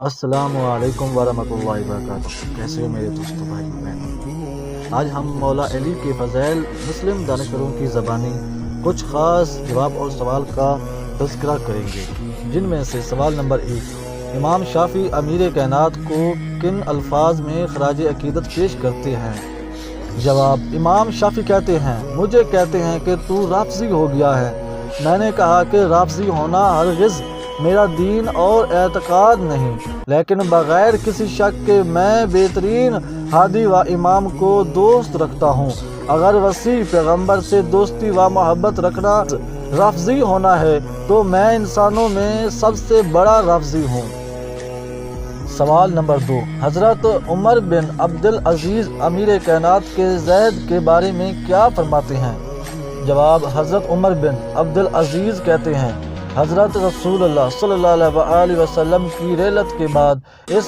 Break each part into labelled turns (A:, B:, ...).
A: السلام علیکم ورحمۃ اللہ وبرکاتہ۔ کیسے ہو میرے دوستوں بھائی بہن؟ آج ہم مولا علی کے فضائل مسلم دانشوروں کی زبانی کچھ خاص جواب اور سوال کا تذکرہ کریں گے، جن میں سے سوال نمبر 1، امام شافعی امیر کائنات کو کن الفاظ میں خراج عقیدت پیش کرتے ہیں؟ جواب، امام شافعی کہتے ہیں، مجھے کہتے ہیں کہ تو رافضی ہو گیا ہے۔ میں نے کہا کہ رافضی ہونا ہرگز میرا دین اور اعتقاد نہیں، لیکن بغیر کسی شک کے میں بہترین ہادی و امام کو دوست رکھتا ہوں۔ اگر وسیع پیغمبر سے دوستی و محبت رکھنا رافضی ہونا ہے تو میں انسانوں میں سب سے بڑا رافضی ہوں۔ سوال نمبر 2، حضرت عمر بن عبدالعزیز امیر کائنات کے زہد کے بارے میں کیا فرماتے ہیں؟ جواب، حضرت عمر بن عبدالعزیز کہتے ہیں، حضرت رسول اللہ صلی اللہ علیہ وآلہ وسلم کی رحلت کے بعد اس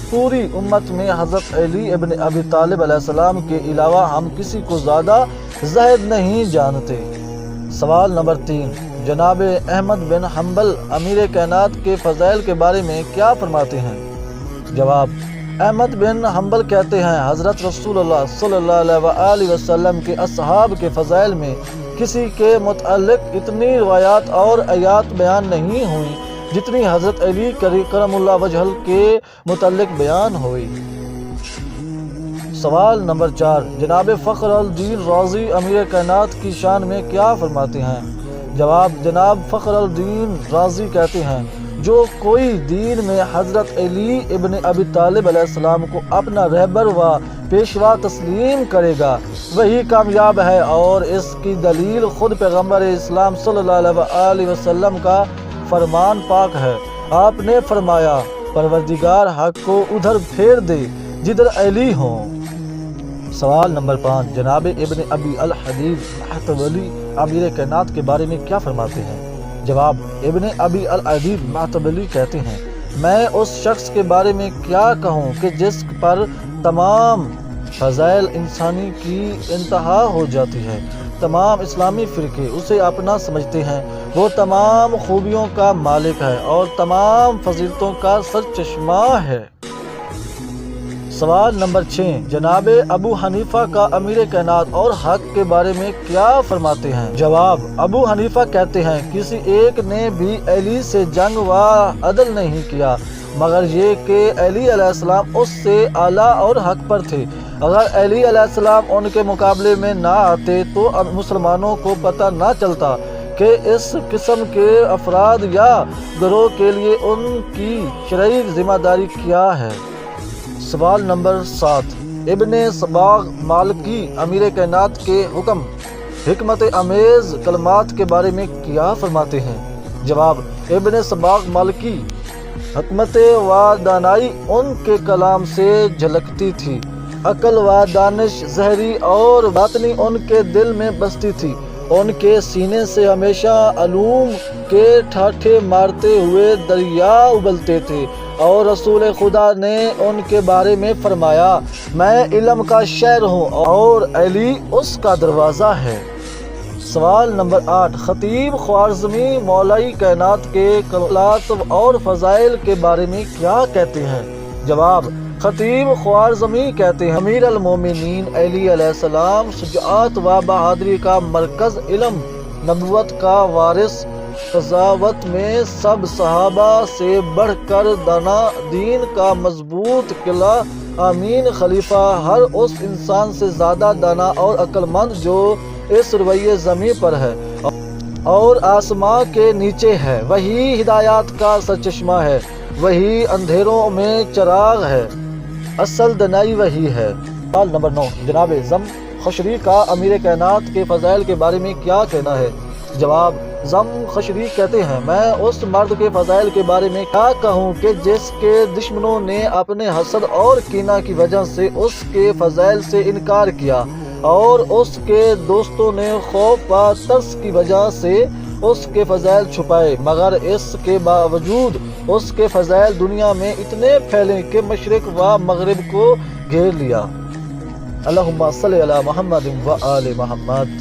A: پوری امت میں حضرت علی ابن ابی طالب علیہ السلام کے علاوہ ہم کسی کو زیادہ زاہد نہیں جانتے۔ سوال نمبر 3، جناب احمد بن حنبل امیر کائنات کے فضائل کے بارے میں کیا فرماتے ہیں؟ جواب، احمد بن حنبل کہتے ہیں، حضرت رسول اللہ صلی اللہ علیہ وآلہ وسلم کے اصحاب کے فضائل میں کسی کے متعلق اتنی روایات اور آیات بیان نہیں ہوئی جتنی حضرت علی کرم اللہ وجہہ کے متعلق بیان ہوئی۔ سوال نمبر 4، جناب فخر الدین رازی امیر کائنات کی شان میں کیا فرماتے ہیں؟ جواب، جناب فخر الدین رازی کہتے ہیں، جو کوئی دین میں حضرت علی ابن ابی طالب علیہ السلام کو اپنا رہبر و پیشوا تسلیم کرے گا وہی کامیاب ہے، اور اس کی دلیل خود پیغمبر اسلام صلی اللہ علیہ وآلہ وسلم کا فرمان پاک ہے۔ آپ نے فرمایا، پروردگار حق کو ادھر پھیر دے جدھر علی ہوں۔ سوال نمبر 5، جناب ابن ابی الحدید محتولی امیر کائنات کے بارے میں کیا فرماتے ہیں؟ جواب، ابن ابی الحدید محتولی کہتے ہیں، میں اس شخص کے بارے میں کیا کہوں کہ جس پر تمام فضائل انسانی کی انتہا ہو جاتی ہے، تمام اسلامی فرقے اسے اپنا سمجھتے ہیں، وہ تمام خوبیوں کا مالک ہے اور تمام فضیلتوں کا سرچشمہ ہے۔ سوال نمبر 6، جناب ابو حنیفہ کا امیر کائنات اور حق کے بارے میں کیا فرماتے ہیں؟ جواب، ابو حنیفہ کہتے ہیں، کسی ایک نے بھی علی سے جنگ و عدل نہیں کیا مگر یہ کہ علی علیہ السلام اس سے اعلیٰ اور حق پر تھے۔ اگر علی علیہ السلام ان کے مقابلے میں نہ آتے تو مسلمانوں کو پتہ نہ چلتا کہ اس قسم کے افراد یا گروہ کے لیے ان کی شرعی ذمہ داری کیا ہے۔ سوال نمبر 7، ابن صباغ مالکی امیر کائنات کے حکمت امیز کلمات کے بارے میں کیا فرماتے ہیں؟ جواب، ابن صباغ مالکی حکمت و دانائی ان کے کلام سے جھلکتی تھی، عقل و دانش ظاہری اور باطنی ان کے دل میں بستی تھی، ان کے سینے سے ہمیشہ علوم کے ٹھاٹھے مارتے ہوئے دریا ابلتے تھے، اور رسول خدا نے ان کے بارے میں فرمایا، میں علم کا شہر ہوں اور علی اس کا دروازہ ہے۔ سوال نمبر 8، خطیب خوارزمی مولائی کائنات کے کمالات اور فضائل کے بارے میں کیا کہتے ہیں؟ جواب، خطیب خوارزمی کہتے ہیں، امیر المومنین علی علیہ السلام شجاعت و بہادری کا مرکز، علم نبوت کا وارث، قضاوت میں سب صحابہ سے بڑھ کر دانا، دین کا مضبوط قلعہ، امین خلیفہ، ہر اس انسان سے زیادہ دانا اور عقل مند جو اس روئے زمین پر ہے اور آسماں کے نیچے ہے، وہی ہدایات کا سرچشمہ ہے، وہی اندھیروں میں چراغ ہے، اصل دنائی وہی ہے۔ سوال نمبر 9، جناب زم خشری کا امیر کائنات کے فضائل کے بارے میں کیا کہنا ہے؟ جواب، زم خشری کہتے ہیں، میں اس مرد کے فضائل کے بارے میں کیا کہوں کہ جس کے دشمنوں نے اپنے حسد اور کینہ کی وجہ سے اس کے فضائل سے انکار کیا، اور اس کے دوستوں نے خوف و ترس کی وجہ سے اس کے فضائل چھپائے، مگر اس کے باوجود اس کے فضائل دنیا میں اتنے پھیلے کہ مشرق و مغرب کو گھیر لیا۔ اللہم صلی علی محمد و آل محمد۔